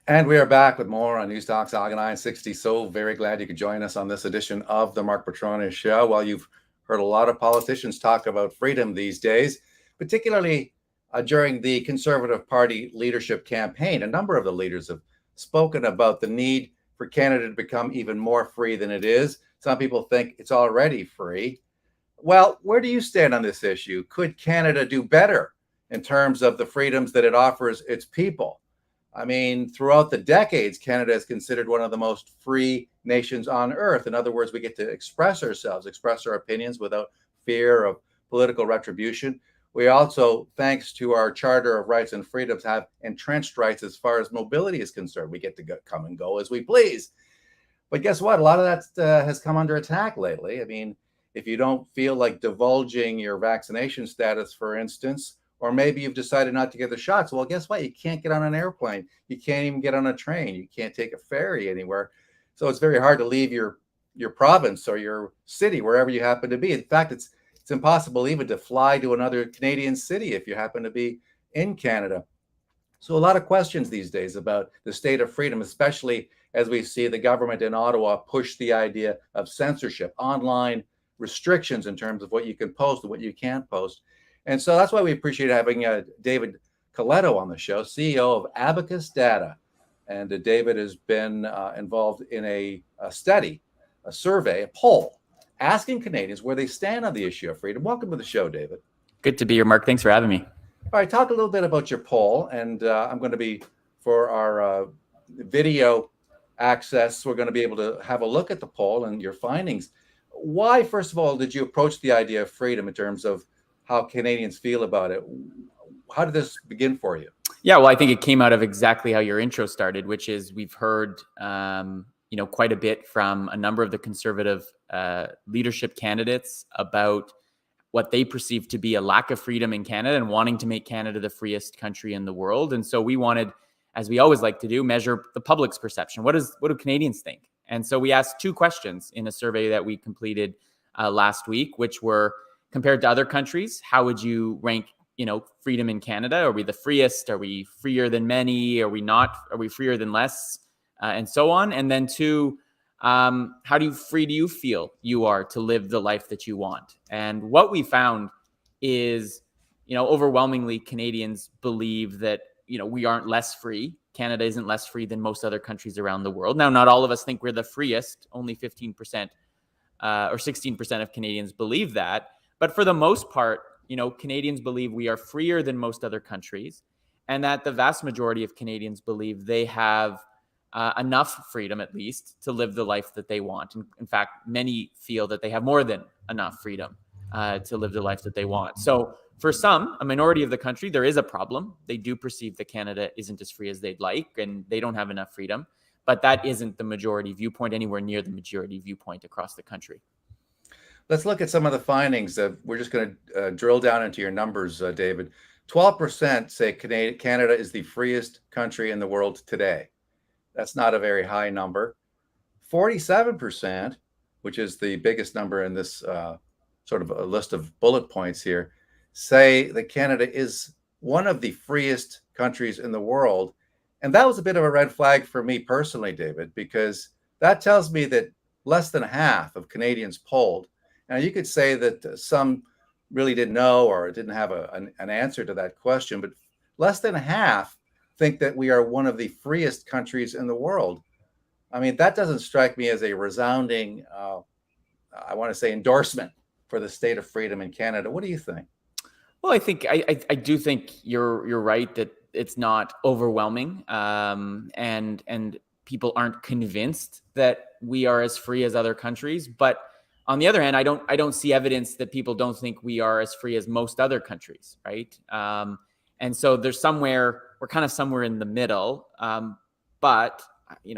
And we are back with more on News Talk Saga 960. So very glad you could join us on this edition of the Mark Petronis Show. Well, you've heard a lot of politicians talk about freedom these days, particularly during the Conservative Party leadership campaign. A number of the leaders have spoken about the need for Canada to become even more free than it is. Some people think it's already free. Well, where do you stand on this issue? Could Canada do better in terms of the freedoms that it offers its people? I mean, throughout the decades, Canada is considered one of the most free nations on earth. In other words, we get to express ourselves, express our opinions without fear of political retribution. We also, thanks to our Charter of Rights and Freedoms, have entrenched rights as far as mobility is concerned. We get to come and go as we please. But guess what? A lot of that has come under attack lately. I mean, if you don't feel like divulging your vaccination status, for instance, or maybe you've decided not to get the shots, well, guess what? You can't get on an airplane. You can't even get on a train. You can't take a ferry anywhere. So it's very hard to leave your province or your city, wherever you happen to be. In fact, it's impossible even to fly to another Canadian city if you happen to be in Canada. So a lot of questions these days about the state of freedom, especially as we see the government in Ottawa push the idea of censorship, online restrictions in terms of what you can post and what you can't post. And so that's why we appreciate having David Coletto on the show, CEO of Abacus Data. And David has been involved in a study, a survey, a poll, asking Canadians where they stand on the issue of freedom. Welcome to the show, David. Good to be here, Mark. Thanks for having me. All right, talk a little bit about your poll. And I'm going to be, for our video access, we're going to be able to have a look at the poll and your findings. Why, first of all, did you approach the idea of freedom in terms of how Canadians feel about it? How did this begin for you? Yeah, well, I think it came out of exactly how your intro started, which is we've heard, quite a bit from a number of the Conservative leadership candidates about what they perceive to be a lack of freedom in Canada and wanting to make Canada the freest country in the world. And so we wanted, as we always like to do, measure the public's perception. What do Canadians think? And so we asked two questions in a survey that we completed last week, which were, compared to other countries, how would you rank, freedom in Canada? Are we the freest? Are we freer than many? Are we not? Are we freer than less? And so on. And then two, how free do you feel you are to live the life that you want? And what we found is, overwhelmingly Canadians believe that, we aren't less free. Canada isn't less free than most other countries around the world. Now, not all of us think we're the freest. Only 15% or 16% of Canadians believe that. But for the most part, Canadians believe we are freer than most other countries, and that the vast majority of Canadians believe they have enough freedom, at least, to live the life that they want. And in fact, many feel that they have more than enough freedom to live the life that they want. So for some, a minority of the country, there is a problem. They do perceive that Canada isn't as free as they'd like, and they don't have enough freedom. But that isn't the majority viewpoint, anywhere near the majority viewpoint across the country. Let's look at some of the findings. We're just going to drill down into your numbers, David. 12% say Canada is the freest country in the world today. That's not a very high number. 47%, which is the biggest number in this sort of a list of bullet points here, say that Canada is one of the freest countries in the world. And that was a bit of a red flag for me personally, David, because that tells me that less than half of Canadians polled. Now, you could say that some really didn't know or didn't have an answer to that question, but less than half think that we are one of the freest countries in the world. I mean, that doesn't strike me as a resounding, I want to say, endorsement for the state of freedom in Canada. What do you think? Well, I think I do think you're right that it's not overwhelming, and people aren't convinced that we are as free as other countries. But on the other hand, I don't see evidence that people don't think we are as free as most other countries, right? And so we're kind of somewhere in the middle. But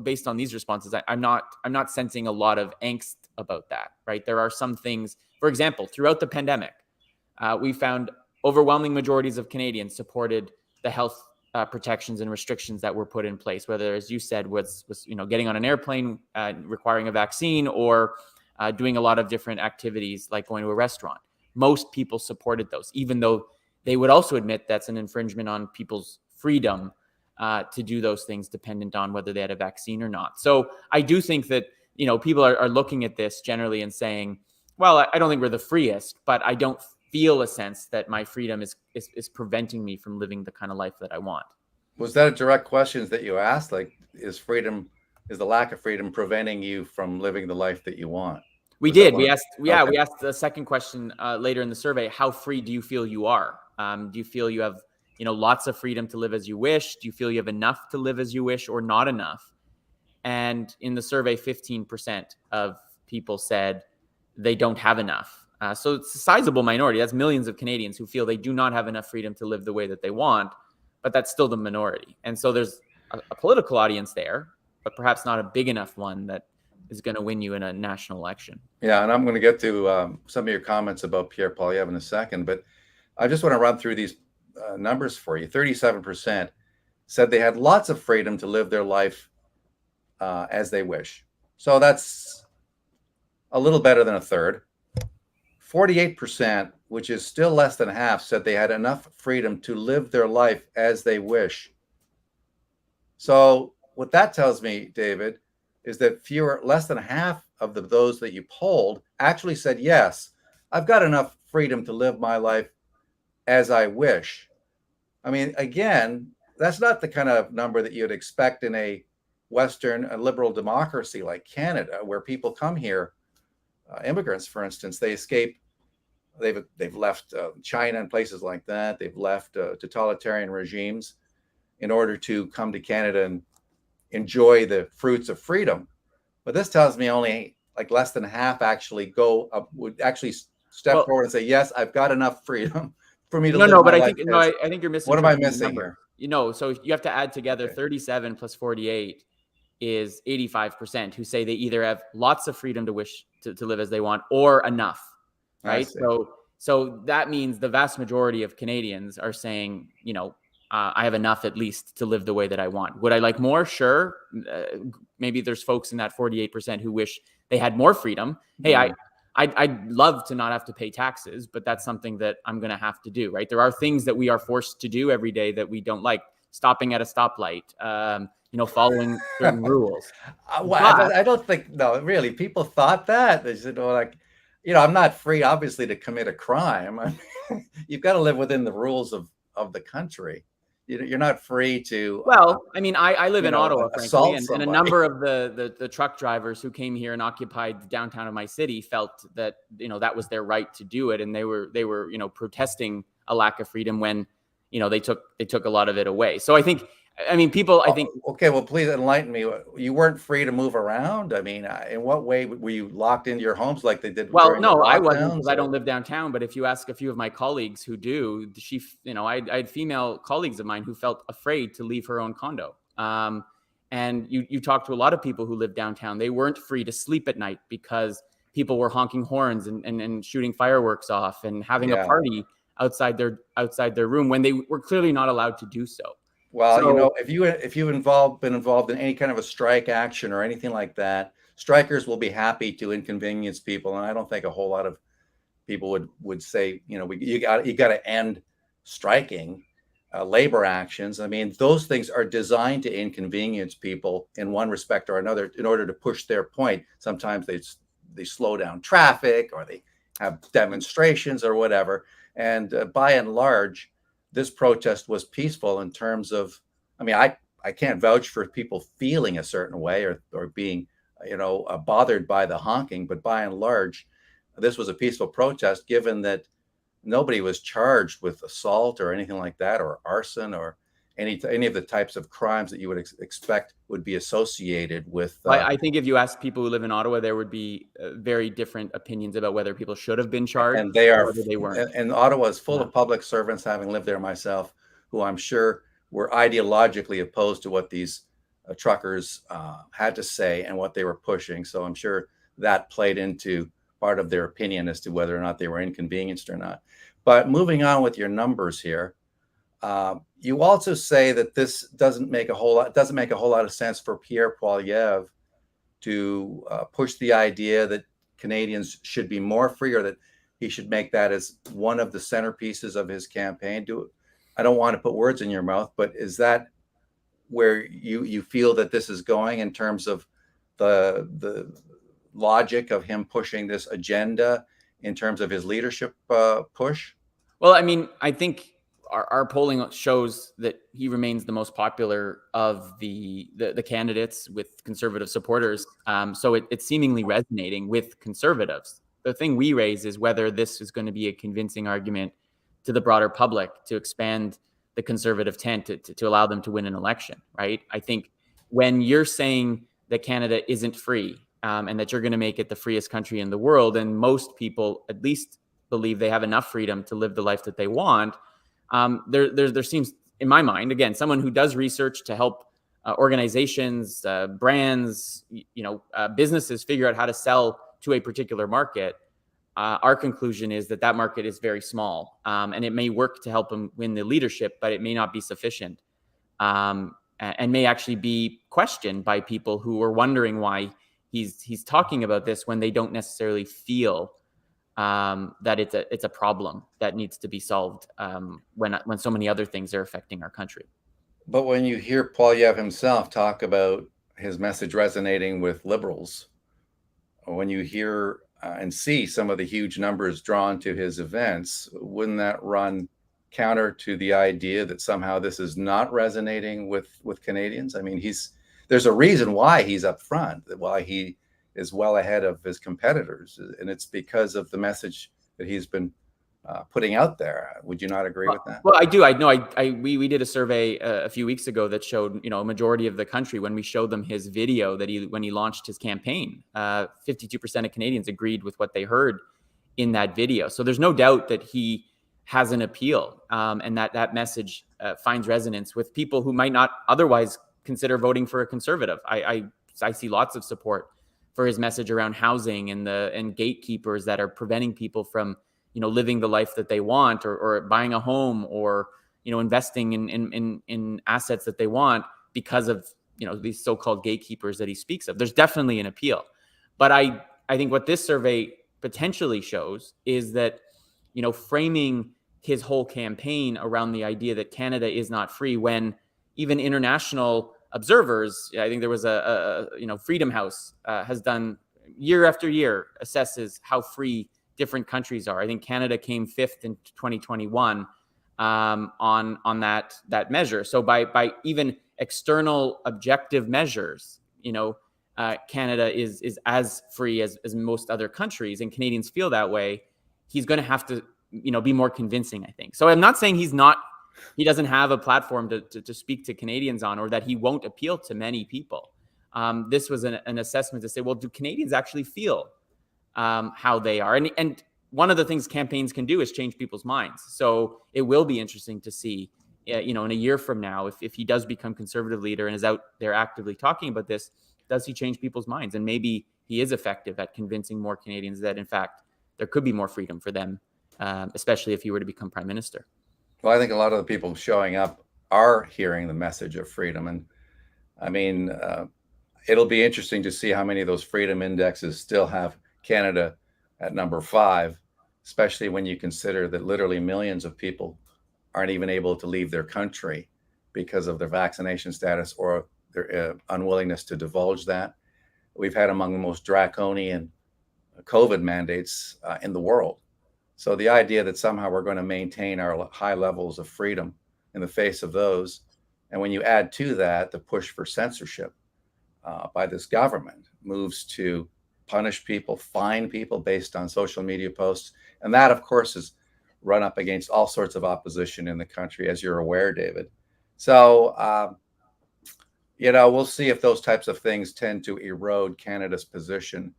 based on these responses, I'm not sensing a lot of angst about that, right? There are some things, for example, throughout the pandemic, we found overwhelming majorities of Canadians supported the health protections and restrictions that were put in place, whether, as you said, was getting on an airplane, requiring a vaccine, or doing a lot of different activities like going to a restaurant. Most people supported those, even though they would also admit that's an infringement on people's freedom to do those things, dependent on whether they had a vaccine or not. So I do think that, people are looking at this generally and saying, well, I don't think we're the freest, but I don't feel a sense that my freedom is preventing me from living the kind of life that I want. Was that a direct question that you asked? Like, is the lack of freedom preventing you from living the life that you want? We Was that did. one We of, asked. Yeah, okay. we asked the second question later in the survey. How free do you feel you are? Do you feel you have, lots of freedom to live as you wish? Do you feel you have enough to live as you wish, or not enough? And in the survey, 15% of people said they don't have enough. So it's a sizable minority. That's millions of Canadians who feel they do not have enough freedom to live the way that they want, but that's still the minority. And so there's a political audience there, but perhaps not a big enough one that is going to win you in a national election. Yeah, and I'm going to get to some of your comments about Pierre Poilievre in a second, but I just want to run through these numbers for you. 37% said they had lots of freedom to live their life as they wish. So that's a little better than a third. 48%, which is still less than half, said they had enough freedom to live their life as they wish. So what that tells me, David, is that less than half of those that you polled actually said, yes, I've got enough freedom to live my life as I wish. I mean, again, that's not the kind of number that you'd expect in a Western, a liberal democracy like Canada, where people come here, immigrants, for instance, they escape. They've left China and places like that. They've left totalitarian regimes in order to come to Canada and enjoy the fruits of freedom. But this tells me only like less than half actually would actually step forward and say, yes, I've got enough freedom for me to live my but life. I think you're missing. What am I missing here? So you have to add together 37 plus 48 is 85% who say they either have lots of freedom to wish to live as they want or enough, right? So that means the vast majority of Canadians are saying, I have enough at least to live the way that I want. Would I like more? Sure. Maybe there's folks in that 48% who wish they had more freedom. Hey, I'd love to not have to pay taxes, but that's something that I'm going to have to do, right? There are things that we are forced to do every day that we don't like. Stopping at a stoplight, following certain rules. I don't think, no, really, people thought that. They said, well, like, I'm not free, obviously, to commit a crime. I mean, you've got to live within the rules of the country. You're not free to. Well, I mean, I live in Ottawa, frankly, and a number of the truck drivers who came here and occupied the downtown of my city felt that that was their right to do it, and they were protesting a lack of freedom when they took a lot of it away. So I think. I mean, people, I think. Okay, well, please enlighten me. You weren't free to move around. I mean, in what way were you locked into your homes like they did? Well, no, I wasn't, because I don't live downtown. But if you ask a few of my colleagues who do, I had female colleagues of mine who felt afraid to leave her own condo. And you talk to a lot of people who live downtown. They weren't free to sleep at night because people were honking horns and shooting fireworks off and having a party outside their room when they were clearly not allowed to do so. Well, if you've been involved in any kind of a strike action or anything like that, strikers will be happy to inconvenience people, and I don't think a whole lot of people would say, you got to end striking, labor actions. I mean, those things are designed to inconvenience people in one respect or another in order to push their point. Sometimes they slow down traffic, or they have demonstrations or whatever, and by and large, this protest was peaceful in terms of, I mean, I can't vouch for people feeling a certain way or being, bothered by the honking, but by and large, this was a peaceful protest, given that nobody was charged with assault or anything like that, or arson, or any of the types of crimes that you would expect would be associated with. I think if you ask people who live in Ottawa, there would be very different opinions about whether people should have been charged, and they are, or whether they weren't. And Ottawa is full of public servants, having lived there myself, who I'm sure were ideologically opposed to what these truckers had to say and what they were pushing. So I'm sure that played into part of their opinion as to whether or not they were inconvenienced or not. But moving on with your numbers here. You also say that this doesn't make a whole lot of sense for Pierre Poilievre to push the idea that Canadians should be more free, or that he should make that as one of the centerpieces of his campaign. I don't want to put words in your mouth, but is that where you feel that this is going in terms of the logic of him pushing this agenda in terms of his leadership push? Well, I mean, I think our polling shows that he remains the most popular of the candidates with conservative supporters. So it's seemingly resonating with conservatives. The thing we raise is whether this is going to be a convincing argument to the broader public to expand the conservative tent to allow them to win an election, right? I think when you're saying that Canada isn't free, and that you're going to make it the freest country in the world, and most people at least believe they have enough freedom to live the life that they want, there seems, in my mind, again, someone who does research to help organizations, brands, businesses figure out how to sell to a particular market. Our conclusion is that market is very small, and it may work to help them win the leadership, but it may not be sufficient, and may actually be questioned by people who are wondering why he's talking about this when they don't necessarily feel that it's a problem that needs to be solved, when so many other things are affecting our country. But when you hear Poilievre himself talk about his message resonating with liberals, or when you hear and see some of the huge numbers drawn to his events, wouldn't that run counter to the idea that somehow this is not resonating with Canadians? I mean, there's a reason why he's up front, why he is well ahead of his competitors, and it's because of the message that he's been putting out there. Would you not agree with that? Well, I do. I know. We did a survey a few weeks ago that showed, a majority of the country, when we showed them his video when he launched his campaign, 52% of Canadians agreed with what they heard in that video. So there's no doubt that he has an appeal, and that message finds resonance with people who might not otherwise consider voting for a conservative. I see lots of support for his message around housing and gatekeepers that are preventing people from living the life that they want, or buying a home, or investing in assets that they want because of these so-called gatekeepers that he speaks of. There's definitely an appeal, but I think what this survey potentially shows is that framing his whole campaign around the idea that Canada is not free, when even international observers, I think there was a Freedom House has done year after year, assesses how free different countries are. I think Canada came 5th in 2021 on that measure. So by even external objective measures, Canada is as free as most other countries, and Canadians feel that way. He's going to have to be more convincing, I think. So I'm not saying he doesn't have a platform to speak to Canadians on, or that he won't appeal to many people. This was an assessment to say, well, do Canadians actually feel how they are? And one of the things campaigns can do is change people's minds. So it will be interesting to see, in a year from now, if he does become conservative leader and is out there actively talking about this, does he change people's minds? And maybe he is effective at convincing more Canadians that, in fact, there could be more freedom for them, especially if he were to become prime minister. Well, I think a lot of the people showing up are hearing the message of freedom. And I mean, it'll be interesting to see how many of those freedom indexes still have Canada at number 5, especially when you consider that literally millions of people aren't even able to leave their country because of their vaccination status or their unwillingness to divulge that. We've had among the most draconian COVID mandates in the world. So the idea that somehow we're going to maintain our high levels of freedom in the face of those, and when you add to that the push for censorship by this government, moves to punish people, fine people based on social media posts, and that, of course, is run up against all sorts of opposition in the country, as you're aware, David. So, we'll see if those types of things tend to erode Canada's position.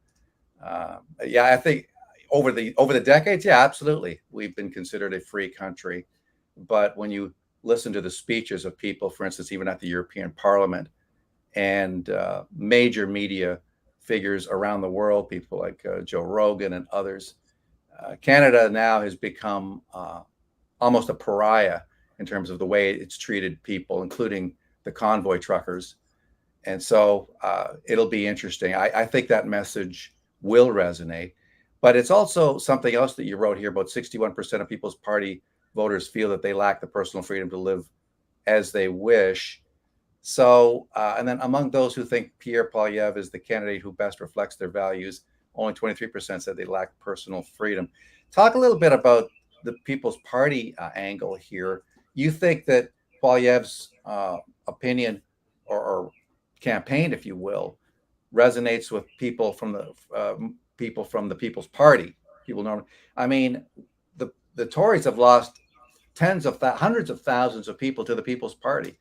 I think over the decades, yeah, absolutely, we've been considered a free country. But when you listen to the speeches of people, for instance, even at the European Parliament, and major media figures around the world, people like Joe Rogan and others, Canada now has become almost a pariah in terms of the way it's treated people, including the convoy truckers. And so it'll be interesting. I think that message will resonate. But it's also something else that you wrote here about 61% of People's Party voters feel that they lack the personal freedom to live as they wish. So, and then among those who think Pierre Poilievre is the candidate who best reflects their values, only 23% said they lack personal freedom. Talk a little bit about the People's Party angle here. You think that Poilievre's opinion or campaign, if you will, resonates with people from the People's Party. People normally, I mean, the Tories have lost hundreds of thousands of people to the People's Party.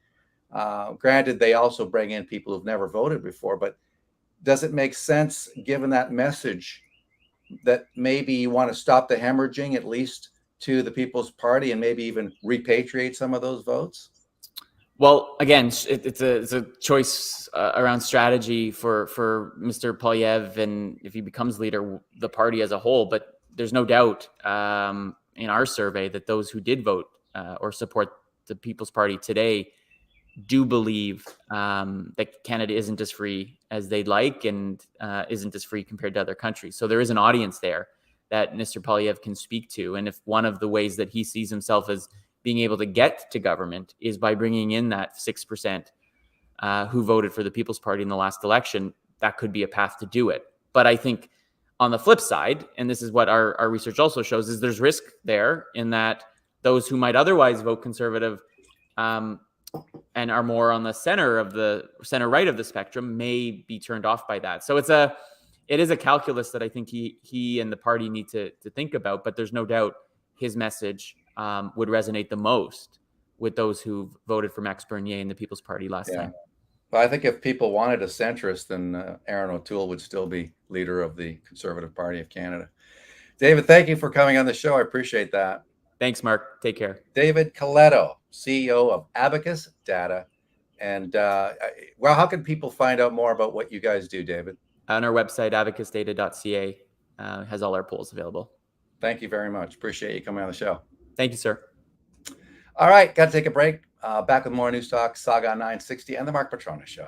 Granted, they also bring in people who've never voted before, but does it make sense, given that message, that maybe you want to stop the hemorrhaging at least to the People's Party and maybe even repatriate some of those votes? Well, again, it's a choice around strategy for Mr. Poilievre, and if he becomes leader, the party as a whole. But there's no doubt in our survey that those who did vote or support the People's Party today do believe that Canada isn't as free as they'd like, and isn't as free compared to other countries. So there is an audience there that Mr. Poilievre can speak to. And if one of the ways that he sees himself as being able to get to government is by bringing in that 6% who voted for the People's Party in the last election, that could be a path to do it. But I think on the flip side, and this is what our research also shows, is there's risk there in that those who might otherwise vote Conservative and are more on the center right of the spectrum may be turned off by that. So it is a calculus that I think he and the party need to think about. But there's no doubt his message would resonate the most with those who voted for Max Bernier in the People's Party last time. Well, I think if people wanted a centrist, then Aaron O'Toole would still be leader of the Conservative Party of Canada. David, thank you for coming on the show. I appreciate that. Thanks, Mark. Take care. David Coletto, CEO of Abacus Data. And well, how can people find out more about what you guys do, David? On our website, abacusdata.ca, has all our polls available. Thank you very much. Appreciate you coming on the show. Thank you, sir. All right, got to take a break. Back with more News Talk, Saga 960, and the Mark Petronis Show.